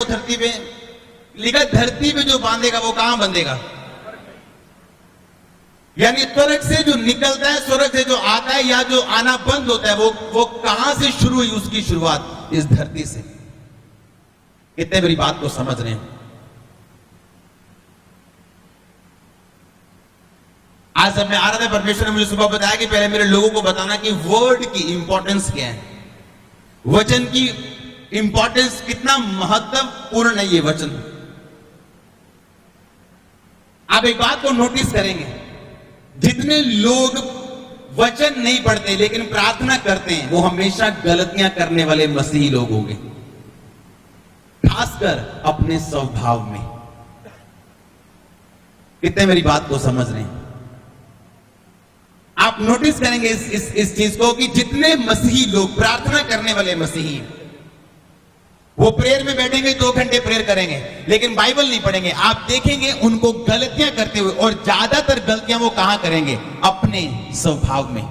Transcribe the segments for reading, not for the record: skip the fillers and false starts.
धरती पे, लिखा धरती पे जो बांधेगा वो कहां बंधेगा? यानी स्वर्ग से जो निकलता है, स्वर्ग से जो आता है या जो आना बंद होता है, वो कहां से शुरू हुई? उसकी शुरुआत इस धरती से। कितने मेरी बात को समझ रहे हैं? आज जब मैं आ रहा था, परमेश्वर ने मुझे सुबह बताया कि पहले मेरे लोगों को बताना कि वर्ड की इंपॉर्टेंस क्या है, वचन की इंपॉर्टेंस कितना महत्वपूर्ण है ये वचन। आप एक बात को नोटिस करेंगे, जितने लोग वचन नहीं पढ़ते लेकिन प्रार्थना करते हैं, वो हमेशा गलतियां करने वाले मसीही लोग होंगे, खासकर अपने स्वभाव में। कितने मेरी बात को समझ रहे हैं? आप नोटिस करेंगे इस चीज को कि जितने मसीही लोग, प्रार्थना करने वाले मसीही, वो प्रेयर में बैठेंगे, 2 घंटे प्रेयर करेंगे लेकिन बाइबल नहीं पढ़ेंगे। आप देखेंगे उनको गलतियां करते हुए, और ज्यादातर गलतियां वो कहां करेंगे? अपने स्वभाव में।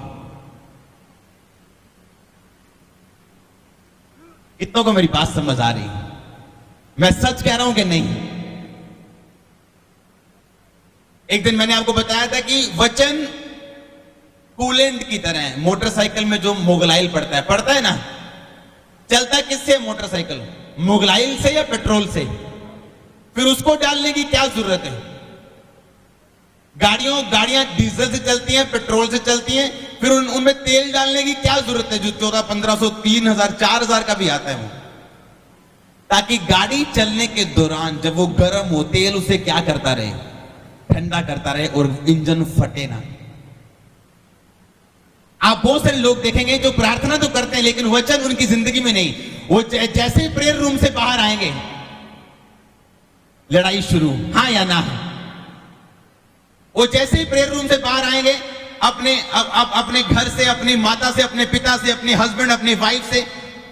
कितनों को मेरी बात समझ आ रही है? मैं सच कह रहा हूं कि नहीं? एक दिन मैंने आपको बताया था कि वचन कूलेंट की तरह है। मोटरसाइकिल में जो मोगलाइल पड़ता है ना, चलता किससे मोटरसाइकिल? मोगलाइल से या पेट्रोल से? फिर उसको डालने की क्या जरूरत है? गाड़ियां डीजल से चलती हैं, पेट्रोल से चलती हैं, फिर उनमें तेल डालने की क्या जरूरत है जो 1400-1500, 3000, 4000 का भी आता है वो, ताकि गाड़ी चलने के दौरान जब वो गर्म हो, तेल उसे क्या करता रहे? ठंडा करता रहे और इंजन फटे ना। आप बहुत सारे लोग देखेंगे जो प्रार्थना तो करते हैं लेकिन वचन उनकी जिंदगी में नहीं। वो जैसे ही प्रेयर रूम से बाहर आएंगे, लड़ाई शुरू, हाँ या ना। वो जैसे ही प्रेयर रूम से बाहर आएंगे, अपने घर से, अपनी माता से, अपने पिता से, अपने हस्बैंड, अपनी वाइफ से,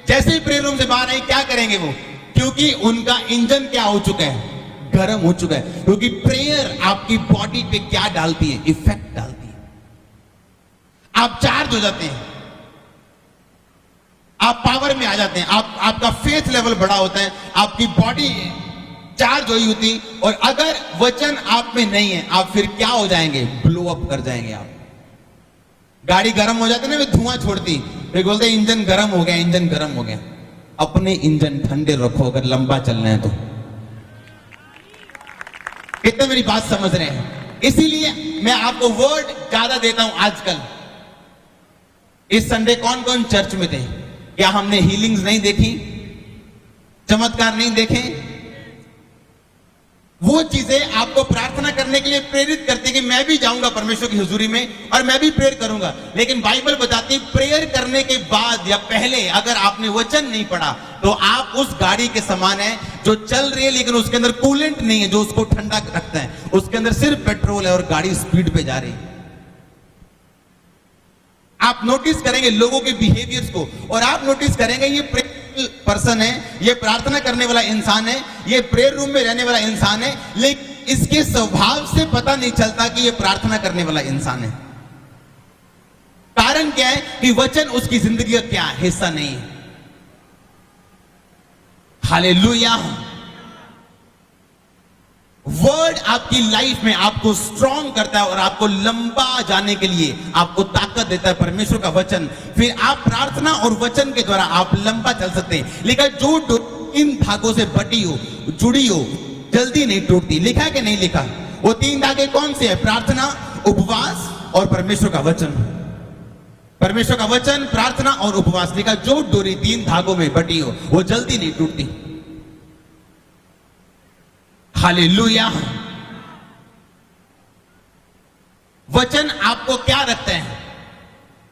जैसे ही प्रेयर रूम से बाहर आए, क्या करेंगे वो? क्योंकि उनका इंजन क्या हो चुका है? गर्म हो चुका है। क्योंकि प्रेयर आपकी बॉडी पे क्या डालती है? इफेक्ट डालती है। आप चार्ज हो जाते हैं, आप पावर में आ जाते हैं, आपका फेथ लेवल बड़ा होता है, आपकी बॉडी चार्ज हुई होती। और अगर वचन आप में नहीं है, आप फिर क्या हो जाएंगे? ब्लो अप कर जाएंगे आप। गाड़ी गर्म हो जाती है ना, वे धुआं छोड़ती, फिर बोलते इंजन गर्म हो गया, इंजन गर्म हो गया। अपने इंजन ठंडे रखो अगर लंबा चलना है तो। कितने मेरी बात समझ रहे हैं? इसीलिए मैं आपको वर्ड ज्यादा देता हूं आजकल। इस संडे कौन कौन चर्च में थे? क्या हमने हीलिंग्स नहीं देखी? चमत्कार नहीं देखे? वो चीजें आपको प्रार्थना करने के लिए प्रेरित करती है कि मैं भी जाऊंगा परमेश्वर की हुजूरी में और मैं भी प्रेयर करूंगा। लेकिन बाइबल बताती है प्रेयर करने के बाद या पहले अगर आपने वचन नहीं पढ़ा तो आप उस गाड़ी के समान है जो चल रही है लेकिन उसके अंदर कूलेंट नहीं है जो उसको ठंडा रखता है। उसके अंदर सिर्फ पेट्रोल है और गाड़ी स्पीड पे जा रही है। आप नोटिस करेंगे लोगों के बिहेवियर्स को, और आप नोटिस करेंगे ये प्रेयर पर्सन है, ये प्रार्थना करने वाला इंसान है, ये प्रेयर रूम में रहने वाला इंसान है, लेकिन इसके स्वभाव से पता नहीं चलता कि ये प्रार्थना करने वाला इंसान है। कारण क्या है? कि वचन उसकी जिंदगी का क्या हिस्सा नहीं है। हालेलुया। वर्ड आपकी लाइफ में आपको स्ट्रांग करता है और आपको लंबा जाने के लिए आपको ताकत देता है परमेश्वर का वचन। फिर आप प्रार्थना और वचन के द्वारा आप लंबा चल सकते हैं। लेकिन जो इन धागों से बटी हो, जुड़ी हो, जल्दी नहीं टूटती। लिखा है कि नहीं लिखा? वो 3 धागे कौन से है? प्रार्थना, उपवास और परमेश्वर का वचन। परमेश्वर का वचन, प्रार्थना और उपवास। लिखा जो डोरी 3 धागों में बटी हो वो जल्दी नहीं टूटती। हालेलुया। वचन आपको क्या रखता है?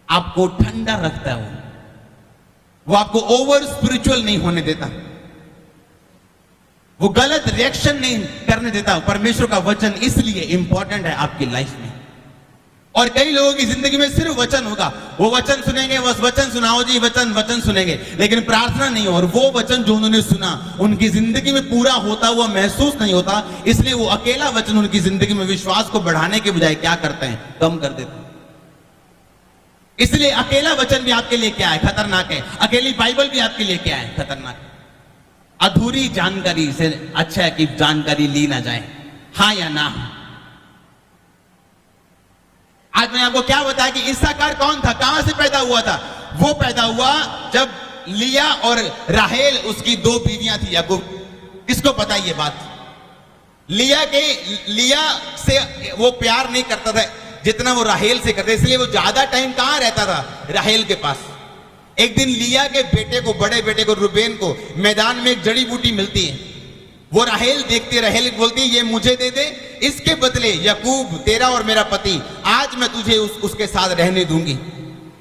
आपको ठंडा रखता है। वो आपको ओवर स्पिरिचुअल नहीं होने देता, वो गलत रिएक्शन नहीं करने देता। परमेश्वर का वचन इसलिए इंपॉर्टेंट है आपकी लाइफ में। और कई लोगों की जिंदगी में सिर्फ वचन होगा, वो वचन सुनेंगे, बस वचन सुनाओ जी, वचन सुनेंगे, लेकिन प्रार्थना नहीं हो। और वो वचन जो उन्होंने सुना उनकी जिंदगी में पूरा होता हुआ महसूस नहीं होता। इसलिए वो अकेला वचन उनकी जिंदगी में विश्वास को बढ़ाने के बजाय क्या करते हैं? कम कर देते हैं। इसलिए अकेला वचन भी आपके लिए क्या है? खतरनाक है। अकेली बाइबल भी आपके लिए क्या है? खतरनाक है। अधूरी जानकारी से अच्छा है कि जानकारी ली ना जाए, हाँ या ना। आज मैंने आपको क्या बताया कि इस्साकार कौन था, कहां से पैदा हुआ था? वो पैदा हुआ जब लिया और राहेल उसकी दो बीवियां थी याकूब। किसको पता ये बात? लिया से वो प्यार नहीं करता था जितना वो राहेल से करता, इसलिए वो ज्यादा टाइम कहां रहता था? राहेल के पास। एक दिन लिया के बेटे को, बड़े बेटे को, रुबेन को मैदान में एक जड़ी बूटी मिलती है। वो राहेल देखती है, राहेल बोलती है ये मुझे दे दे, इसके बदले याकूब तेरा और मेरा पति आज मैं तुझे उसके साथ रहने दूंगी।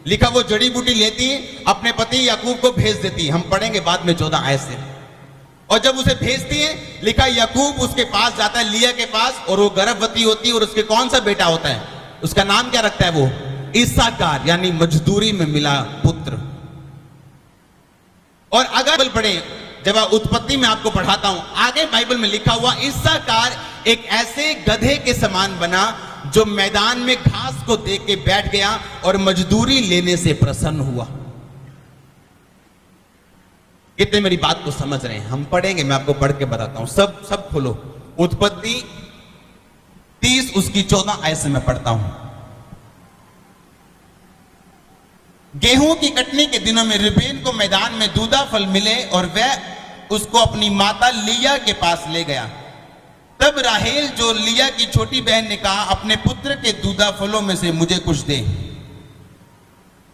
लिखा वो जड़ी बूटी लेती है, अपने पति याकूब को भेज देती है। हम पढ़ेंगे बाद में 14 आयत से। और जब उसे भेजती है, लिखा याकूब उसके पास जाता है, लिया के पास, और वो गर्भवती होती है और उसके कौन सा बेटा होता है? उसका नाम क्या रखता है वो? इस्साकार, यानी मजदूरी में मिला पुत्र। और अगर पढ़े, जब उत्पत्ति में आपको पढ़ाता हूं, आगे बाइबल में लिखा हुआ इस्साकार एक ऐसे गधे के समान बना जो मैदान में घास को देख के बैठ गया और मजदूरी लेने से प्रसन्न हुआ। कितने मेरी बात को समझ रहे हैं? हम पढ़ेंगे, मैं आपको पढ़ के बताता हूं। सब खोलो, उत्पत्ति 30 उसकी 14 आयत से मैं पढ़ता हूं। गेहूं की कटनी के दिनों में रुबेन को मैदान में दूधा फल मिले और वह उसको अपनी माता लिया के पास ले गया। तब राहेल जो लिया की छोटी बहन ने कहा अपने पुत्र के दूधा फलों में से मुझे कुछ दे।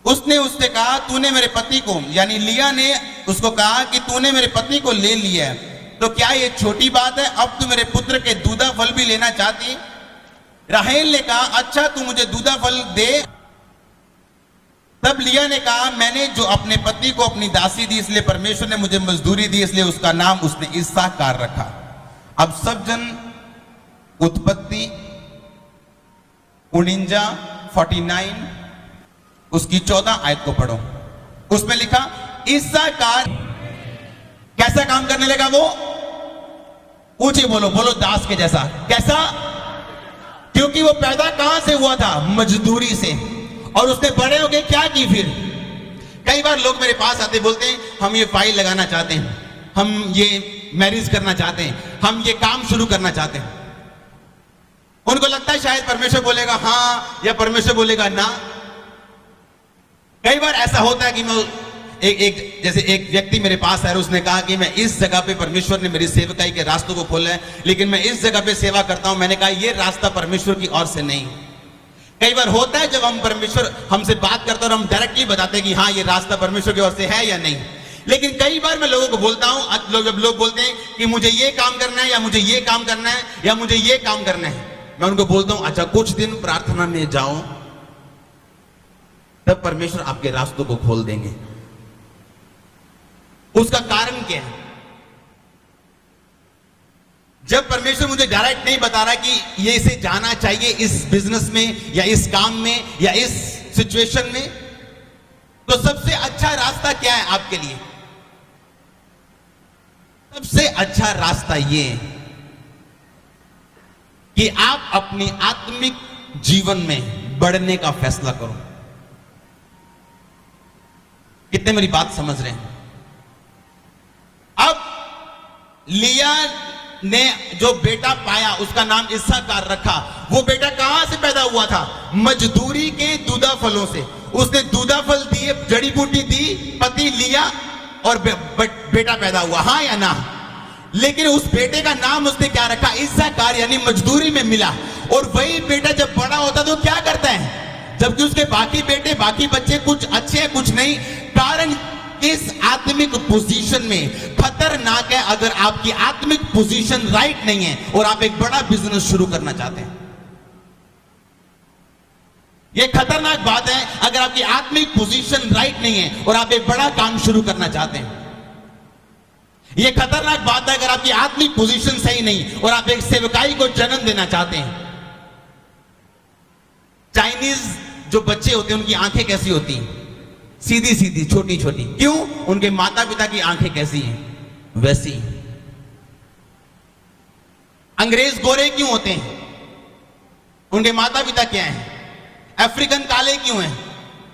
उसने उससे कहा तूने मेरे पति को, यानी लिया ने उसको कहा कि तूने मेरे पति को ले लिया है, तो क्या ये छोटी बात है? अब तू मेरे पुत्र के दूधा फल भी लेना चाहती? राहेल ने कहा अच्छा तू मुझे दूधा फल दे। तब लिया ने कहा मैंने जो अपने पति को अपनी दासी दी, इसलिए परमेश्वर ने मुझे मजदूरी दी, इसलिए उसका नाम उसने इस्साकार रखा। अब सब जन उत्पत्ति 49 उसकी 14 आयत को पढ़ो। उसमें लिखा इस्साकार कैसा काम करने लगा? वो ऊंचे बोलो, बोलो दास के जैसा। कैसा? क्योंकि वो पैदा कहां से हुआ था? मजदूरी से। और उसने बड़े होके क्या की फिर? कई बार लोग मेरे पास आते बोलते हैं हम ये फाइल लगाना चाहते हैं, हम ये मैरिज करना चाहते हैं, हम ये काम शुरू करना चाहते हैं। उनको लगता है शायद परमेश्वर बोलेगा हाँ या परमेश्वर बोलेगा ना। कई बार ऐसा होता है कि मैं जैसे एक व्यक्ति मेरे पास आया, उसने कहा कि मैं इस जगह पे परमेश्वर ने मेरी सेवकाई के रास्तों को खोला है, लेकिन मैं इस जगह पे सेवा करता हूं। मैंने कहा ये रास्ता परमेश्वर की ओर से नहीं। कई बार होता है जब हम परमेश्वर हमसे बात करते हैं और हम डायरेक्टली बताते हैं कि हाँ ये रास्ता परमेश्वर की ओर से है या नहीं। लेकिन कई बार मैं लोगों को बोलता हूं, जब लोग बोलते हैं कि मुझे ये काम करना है या मुझे ये काम करना है या मुझे ये काम करना है, मैं उनको बोलता हूं अच्छा कुछ दिन प्रार्थना में जाओ, तब परमेश्वर आपके रास्तों को खोल देंगे। उसका कारण क्या है? जब परमेश्वर मुझे डायरेक्ट नहीं बता रहा कि ये इसे जाना चाहिए इस बिजनेस में या इस काम में या इस सिचुएशन में, तो सबसे अच्छा रास्ता क्या है आपके लिए? सबसे अच्छा रास्ता ये कि आप अपनी आत्मिक जीवन में बढ़ने का फैसला करो। कितने मेरी बात समझ रहे हैं? अब लिया ने जो बेटा पाया उसका नाम इस्साकार रखा। वो बेटा कहां से पैदा हुआ था? मजदूरी के दूधा फलों से। उसने दूधा फल दिए, जड़ी बूटी दी, पति लिया और बेटा पैदा हुआ, हाँ या ना? लेकिन उस बेटे का नाम उसने क्या रखा? इस्साकार, यानी मजदूरी में मिला। और वही बेटा जब बड़ा होता तो क्या करता है? जबकि उसके बाकी बेटे, बाकी बच्चे कुछ अच्छे हैं कुछ नहीं। कारण इस आत्मिक पोजीशन में खतरनाक है अगर आपकी आत्मिक पोजीशन राइट नहीं है और आप एक बड़ा बिजनेस शुरू करना चाहते हैं। यह खतरनाक बात है अगर आपकी आत्मिक पोजीशन राइट नहीं है और आप एक बड़ा काम शुरू करना चाहते हैं। यह खतरनाक बात है अगर आपकी आत्मिक पोजीशन सही नहीं और आप एक सेवकाई को जन्म देना चाहते हैं। चाइनीज जो बच्चे होते हैं उनकी आंखें कैसी होती हैं? सीधी सीधी, छोटी छोटी। क्यों? उनके माता पिता की आंखें कैसी हैं? वैसी। अंग्रेज गोरे क्यों होते हैं? उनके माता पिता क्या हैं? अफ्रीकन काले क्यों हैं?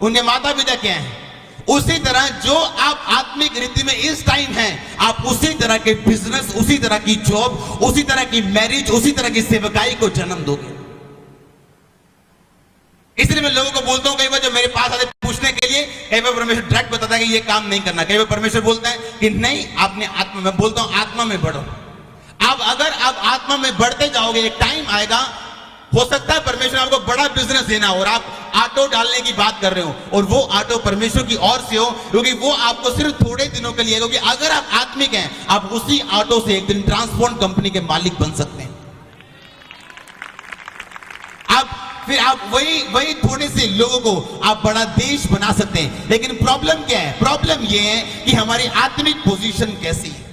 उनके माता पिता क्या हैं? उसी तरह जो आप आत्मिक रीति में इस टाइम हैं, आप उसी तरह के बिजनेस, उसी तरह की जॉब, उसी तरह की मैरिज, उसी तरह की सेवकाई को जन्म दोगे। इसलिए मैं लोगों को बोलता हूं, कई बार जो मेरे पास आते पूछने के लिए, कई बार परमेश्वर डायरेक्ट बताता है कि ये काम नहीं करना, कई बार परमेश्वर बोलता है कि नहीं, आपने आत्मा, मैं बोलता हूं आत्मा में बढ़ो। अगर आप आत्मा में बढ़ते जाओगे, एक टाइम आएगा, हो सकता है परमेश्वर आपको बड़ा बिजनेस देना हो और आप ऑटो डालने की बात कर रहे हो और वो ऑटो परमेश्वर की ओर से हो, क्योंकि वो आपको सिर्फ थोड़े दिनों के लिए, क्योंकि अगर आप आत्मिक हैं, आप उसी ऑटो से एक दिन ट्रांसपोर्ट कंपनी के मालिक बन सकते हैं। फिर आप वही थोड़े से लोगों को आप बड़ा देश बना सकते हैं। लेकिन प्रॉब्लम क्या है? प्रॉब्लम ये है कि हमारी आत्मिक पोजीशन कैसी है।